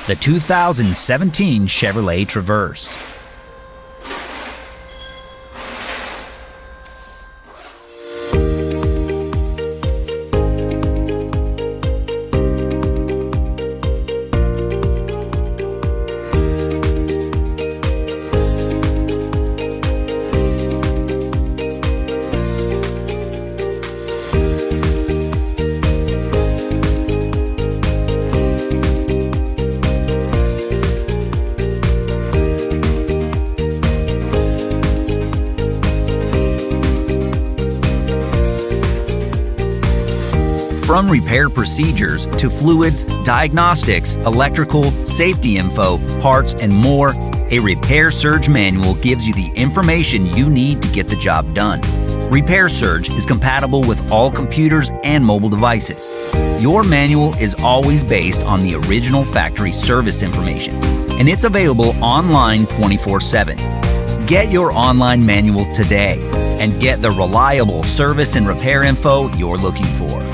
the 2017 Chevrolet Traverse. From repair procedures to fluids, diagnostics, electrical, safety info, parts, and more, a Repair Surge manual gives you the information you need to get the job done. Repair Surge is compatible with all computers and mobile devices. Your manual is always based on the original factory service information, and it's available online 24/7. Get your online manual today and get the reliable service and repair info you're looking for.